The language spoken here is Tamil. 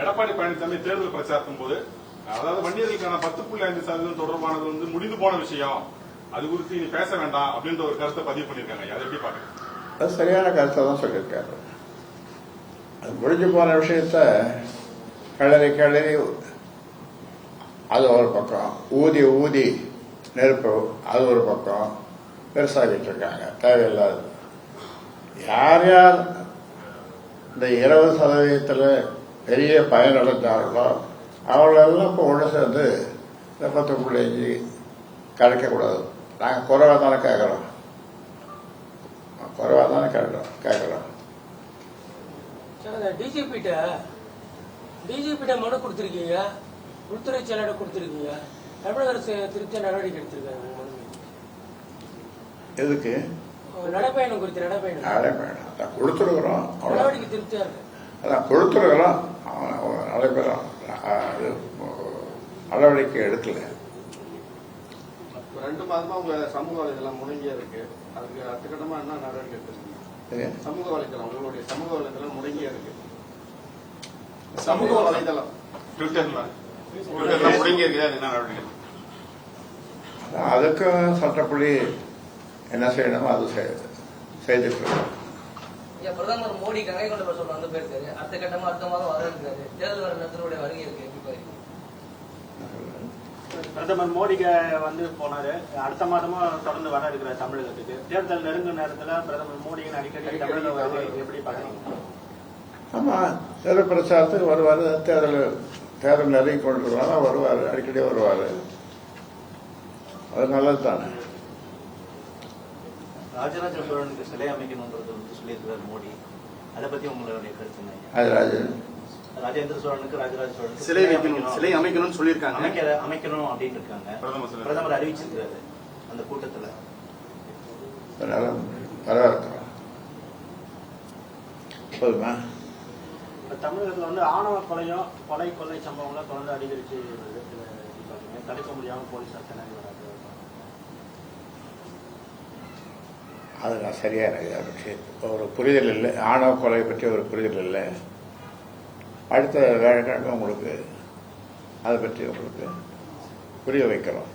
எடப்பாடி பழனிசாமி தேர்தல் பிரச்சாரத்தின் போது அதாவது வன்னியர்களுக்கான 10.5% தொடர்பானது முடிந்து போன விஷயம், அது குறித்து இனி பேச வேண்டாம் அப்படின்ற ஒரு கருத்தை பதிவு பண்ணிருக்காங்க. அதை எப்படி பாருங்க? அது சரியான கருத்தை தான் சொல்லியிருக்காரு. அது முடிஞ்சு போன விஷயத்த கிளறி அது ஒரு பக்கம், ஊதி நெருப்பு அது ஒரு பக்கம் பெருசாகிட்டு இருக்காங்க. தேவையில்லாது யார் யார் இந்த 20% பெரிய பயனடைஞ்சார்களோ அவங்களெல்லாம் இப்போ ஒன்று சேர்ந்து இந்த 10.5 கிடைக்கக்கூடாது. நாங்கள் குறைவாக தானே கேட்குறோம், கேட்குறோம். டிஜிபிட்ட மனு கொடுத்துருக்கீங்க, உள்துறை செயலாளர் கொடுத்துருக்கீங்க, தமிழக அரசு திருத்த நடவடிக்கை எடுத்திருக்காங்க. எதுக்கு நடைபயணம் குறித்து நடைபயணம் அதான் கொடுத்துருக்குறோம், நடவடிக்கை திருப்தியா இருக்கு. அதான் கொடுத்துருக்குறோம், நடவடிக்கை எடுக்கல. 2 மாதமா உங்க சமூக வலைதளம் முடங்கியா இருக்கு. அதுக்கு அடுத்த கட்டமா என்ன நடவடிக்கை எடுத்துருக்கீங்க? சமூக வலைதளம், உங்களுடைய சமூக வலைதளம் முடங்கியா இருக்கு. சமூக வலைதளம் முடங்கி இருக்கு, என்ன நடவடிக்கை? அதுக்கும் சட்டப்படி என்ன செய்யணுமோ அது செய்துட்டு இருக்கோம். பிரதமர் மோடி கங்கை கொண்ட சொல்ல வந்து போயிருக்காரு. அடுத்த கட்டமா அடுத்த மாதம் வர இருக்காரு. தேர்தல் நேரத்தினுடைய வருகை இருக்கு. பிரதமர் மோடி வந்து போனாரு. அடுத்த மாதமும் தொடர்ந்து வர இருக்கிற தமிழகத்துக்கு தேர்தல் நெருங்கும் நேரத்தில் பிரதமர் மோடியின் அடிக்கடி தமிழக வருகை எப்படி பாக்குறீங்க? ஆமா, தேர்தல் பிரச்சாரத்துக்கு வருவாரு. தேர்தல் நெருங்கி கொண்டிருக்காங்க, வருவாரு, அடிக்கடி வருவாரு. அது நல்லது தானே. ராஜராஜ சோழனுக்கு சிலை அமைக்கணும்ன்றது சொல்லியிருக்கிறார் மோடி. அதை பத்தி உங்களுடைய கருத்து என்ன? ராஜேந்திர சோழனுக்கு ராஜராஜ சோழனுக்கு சிலை அமைக்கணும்னு சொல்லியிருக்காங்க. அமைக்கணும் அப்படின்னு இருக்காங்க. பிரதமர் அறிவிச்சிருக்கிறாரு அந்த கூட்டத்துல. வரவேற்கிறோம். போதுமா? தமிழகத்துல வந்து ஆணவ கொலை சம்பவங்களை தொடர்ந்து அதிகரிச்சு தடுக்க முடியாம போலீசார் திணறி வராது. அதுதான் சரியான ஒரு புரிதல் இல்லை. ஆணவ கொலை பற்றி ஒரு புரிதல் இல்லை. அடுத்த வேலைக்கிழமை உங்களுக்கு அதை பற்றி உங்களுக்கு புரிய வைக்கிறோம்.